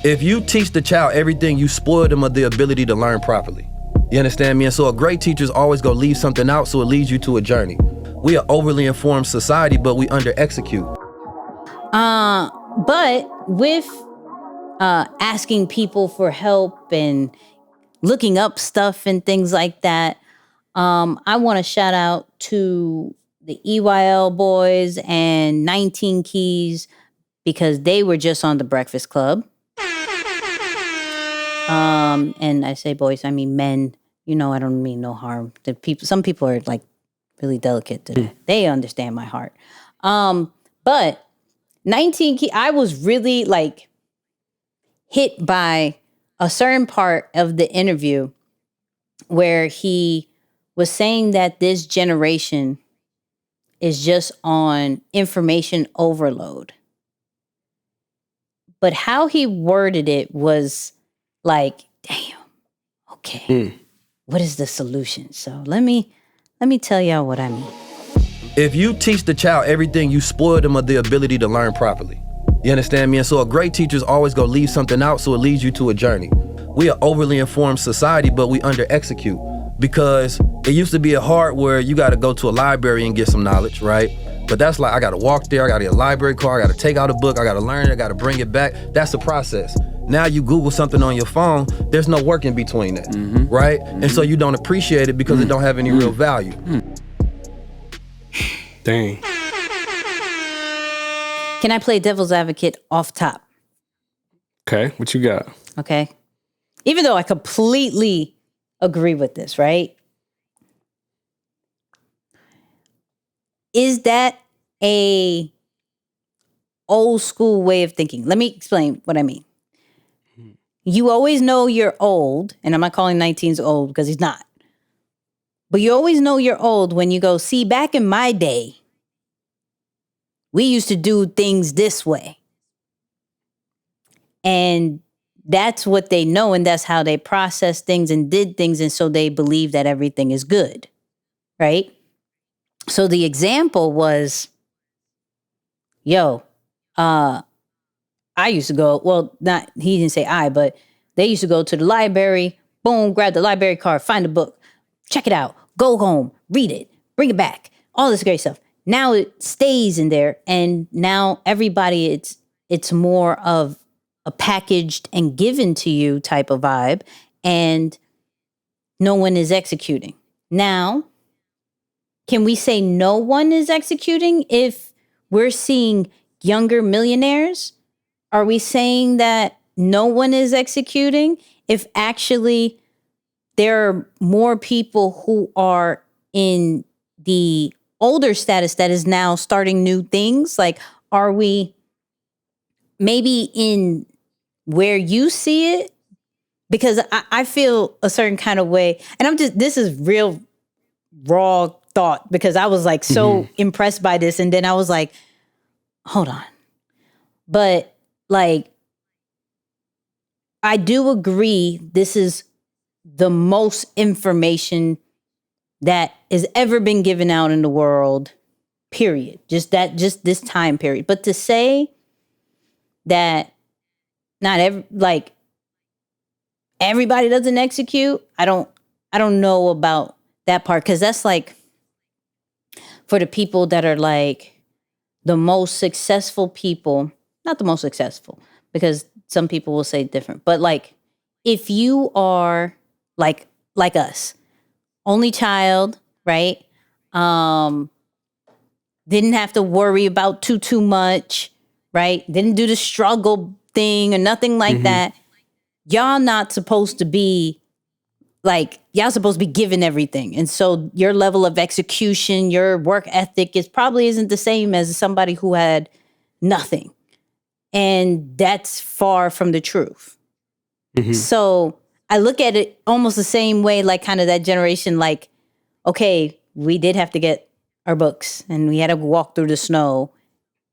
If you teach the child everything, you spoil them of the ability to learn properly. You understand me? And so a great teacher's always gonna leave something out so it leads you to a journey. We are overly informed society, but we under-execute. But with asking people for help and looking up stuff and things like that, I want to shout out to the EYL boys and 19 Keys because they were just on the Breakfast Club. And I say boys, I mean men. You know, I don't mean no harm. Some people are like really delicate today. They understand my heart. But 19 Keys, I was really like hit by a certain part of the interview where he was saying that this generation is just on information overload. But how he worded it was like, damn, okay, what is the solution? So let me tell y'all what I mean. If you teach the child everything, you spoil them of the ability to learn properly. You understand me? And so a great teacher's always gonna leave something out so it leads you to a journey. We are overly informed society, but we under-execute. Because it used to be a hard where you gotta go to a library and get some knowledge, right? But that's like, I gotta walk there, I gotta get a library card, I gotta take out a book, I gotta learn it, I gotta bring it back. That's the process. Now you Google something on your phone, there's no work in between that, right? And so you don't appreciate it because it don't have any real value. Dang. Can I play devil's advocate off top? Okay, what you got? Okay. Even though I completely agree with this, right? Is that a old school way of thinking? Let me explain what I mean. You always know you're old, and I'm not calling 19s old because he's not. But you always know you're old when you go, see, back in my day, we used to do things this way. And that's what they know, and that's how they process things and did things, and so they believe that everything is good, right? So the example was, I used to go, well, not, he didn't say I, but they used to go to the library, boom, grab the library card, find a book, check it out, go home, read it, bring it back, all this great stuff. Now it stays in there, and now everybody, it's more of a packaged and given to you type of vibe, and no one is executing. Now, can we say no one is executing if we're seeing younger millionaires? Are we saying that no one is executing if actually there are more people who are in the older status that is now starting new things? Like, are we maybe in where you see it? Because I feel a certain kind of way, and this is real raw thought, because I was like so impressed by this, and then I was like, hold on. But like, I do agree this is the most information that has ever been given out in the world, period. Just this time period. But to say that everybody doesn't execute, I don't know about that part, because that's like for the people that are like the most successful people, not the most successful, because some people will say different, but like if you are like us, only child, right? Didn't have to worry about too much, right? Didn't do the struggle thing or nothing like that. Y'all not supposed to be like, y'all supposed to be given everything. And so your level of execution, your work ethic probably isn't the same as somebody who had nothing. And that's far from the truth. So I look at it almost the same way, like kind of that generation, like, okay, we did have to get our books and we had to walk through the snow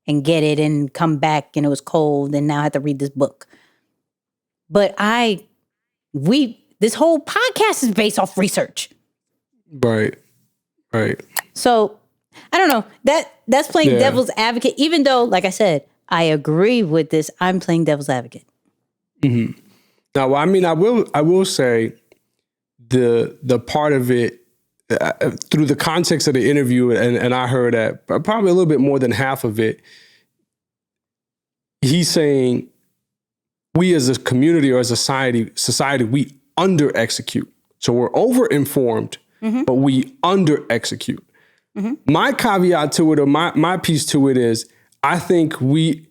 and get it and come back and it was cold and now I have to read this book. But this whole podcast is based off research. Right. So I don't know, that's playing devil's advocate, even though, like I said, I agree with this. I'm playing devil's advocate. Now, I mean, I will say the part of it through the context of the interview, and I heard that probably a little bit more than half of it. He's saying we as a community or as a society, we under execute. So we're over informed, but we under execute. My caveat to it, or my piece to it is, I think we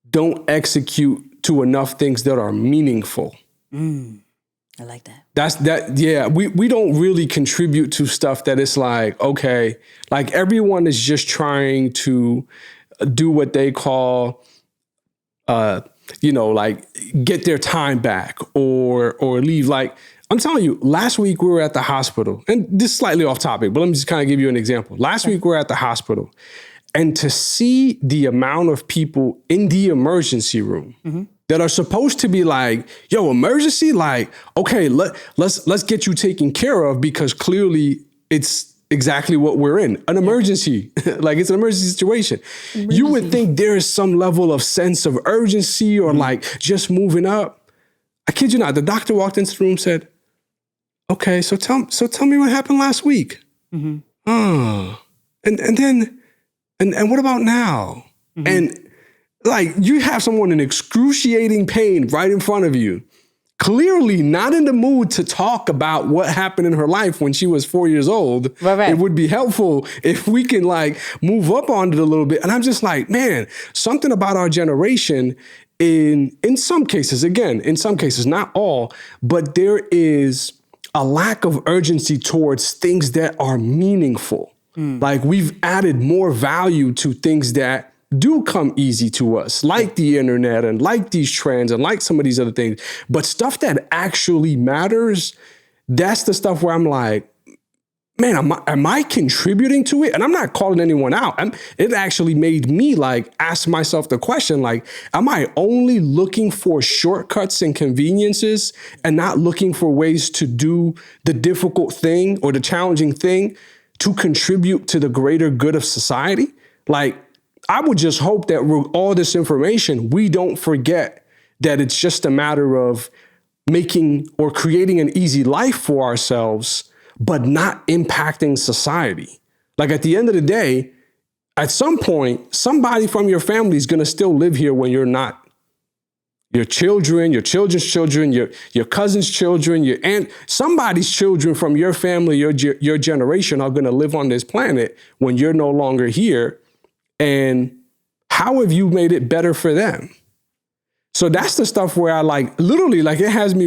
don't execute to enough things that are meaningful. I like that. That's that. Yeah. We don't really contribute to stuff that it's like, okay, like everyone is just trying to do what they call, like get their time back or leave. Like, I'm telling you, last week we were at the hospital, and this is slightly off topic, but let me just kind of give you an example. Last week we were at the hospital, and to see the amount of people in the emergency room that are supposed to be like, yo, emergency, like, okay, let's get you taken care of, because clearly it's exactly what we're in, an emergency. Like, it's an emergency situation. You would think there is some level of sense of urgency or like just moving up. I kid you not, the doctor walked into the room and said, okay, so tell me what happened last week. And what about now? And like, you have someone in excruciating pain right in front of you, clearly not in the mood to talk about what happened in her life when she was 4 years old. Right. It would be helpful if we can like move up on it a little bit. And I'm just like, man, something about our generation in some cases, again, in some cases, not all, but there is a lack of urgency towards things that are meaningful. Like, we've added more value to things that do come easy to us, like the internet and like these trends and like some of these other things. But stuff that actually matters, that's the stuff where I'm like, man, am I contributing to it? And I'm not calling anyone out. It actually made me like ask myself the question, like, am I only looking for shortcuts and conveniences and not looking for ways to do the difficult thing or the challenging thing to contribute to the greater good of society? Like, I would just hope that with all this information, we don't forget that it's just a matter of making or creating an easy life for ourselves, but not impacting society. Like, at the end of the day, at some point, somebody from your family is going to still live here when you're not. Your children, your children's children, your cousin's children, your aunt, somebody's children from your family, your generation are going to live on this planet when you're no longer here. And how have you made it better for them? So that's the stuff where I like, literally, like, it has me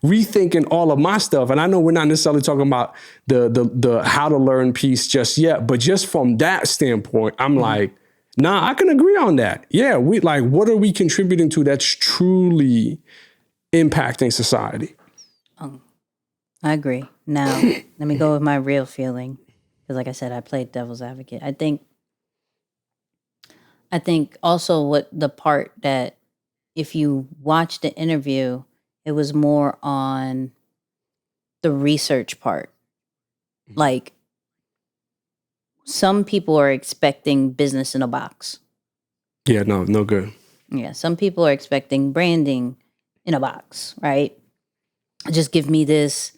rethinking all of my stuff. And I know we're not necessarily talking about the how to learn piece just yet, but just from that standpoint, I'm like, nah, I can agree on that. Yeah, we like, what are we contributing to that's truly impacting society? I agree. Now, let me go with my real feeling. Because like I said, I played devil's advocate. I think also what the part that, if you watch the interview, it was more on the research part. Like, some people are expecting business in a box. Yeah, no good. Yeah, some people are expecting branding in a box, right? Just give me this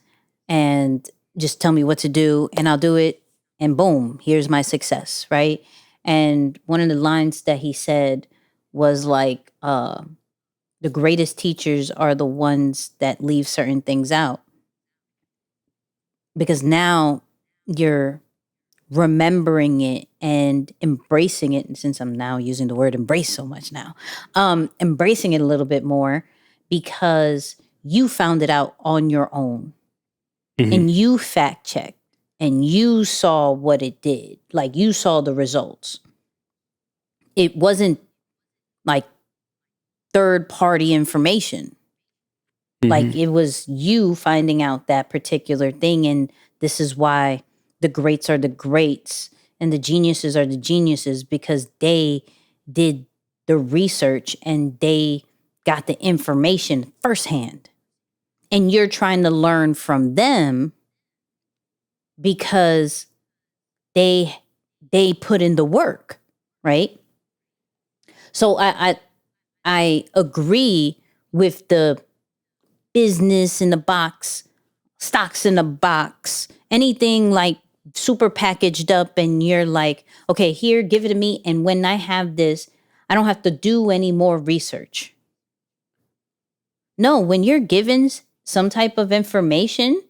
and just tell me what to do and I'll do it. And boom, here's my success, right? And one of the lines that he said was like, the greatest teachers are the ones that leave certain things out. Because now you're remembering it and embracing it. And since I'm now using the word embrace so much now, embracing it a little bit more because you found it out on your own and you fact checked and you saw what it did. Like, you saw the results. It wasn't like third party information. Like, it was you finding out that particular thing. And this is why the greats are the greats and the geniuses are the geniuses, because they did the research and they got the information firsthand. And you're trying to learn from them because they put in the work, right? So I agree with the business in the box, stocks in the box, anything like super packaged up, and you're like, okay, here, give it to me. And when I have this, I don't have to do any more research. No, when you're given some type of information,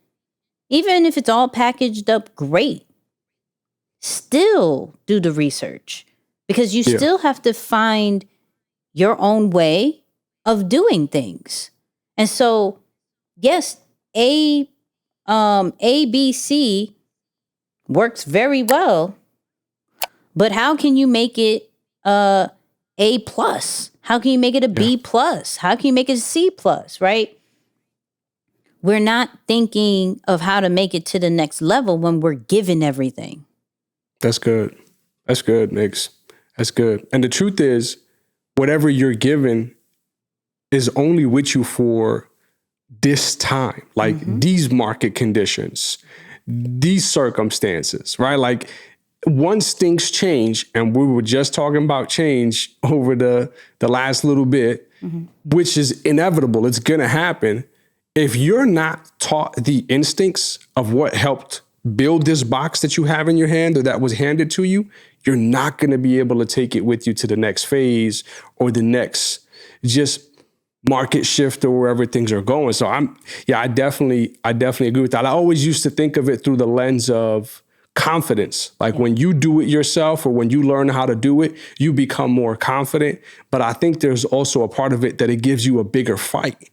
even if it's all packaged up, great. Still do the research, because you still have to find your own way of doing things. And so, yes, ABC works very well, but how can you make it A plus? How can you make it a B plus? How can you make it a C plus, right? We're not thinking of how to make it to the next level when we're given everything. That's good. That's good, Nix. That's good. And the truth is, whatever you're given is only with you for this time, like these market conditions, these circumstances, right? Like once things change, and we were just talking about change over the last little bit, which is inevitable, it's going to happen. If you're not taught the instincts of what helped build this box that you have in your hand or that was handed to you, you're not going to be able to take it with you to the next phase or the next just market shift or wherever things are going. So I definitely agree with that. I always used to think of it through the lens of confidence. Like when you do it yourself or when you learn how to do it, you become more confident. But I think there's also a part of it that it gives you a bigger fight.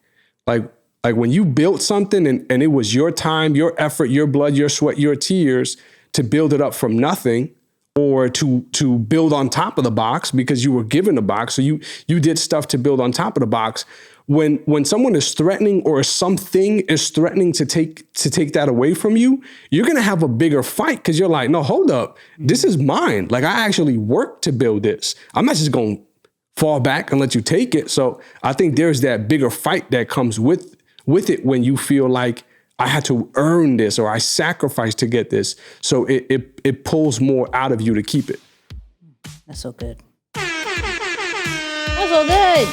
Like when you built something and it was your time, your effort, your blood, your sweat, your tears to build it up from nothing, or to build on top of the box because you were given a box. So you did stuff to build on top of the box. When someone is threatening or something is threatening to take that away from you, you're going to have a bigger fight because you're like, no, hold up. This is mine. Like I actually worked to build this. I'm not just going to fall back and let you take it. So I think there's that bigger fight that comes with it when you feel like I had to earn this or I sacrificed to get this. So it pulls more out of you to keep it. That's so good. That's so good.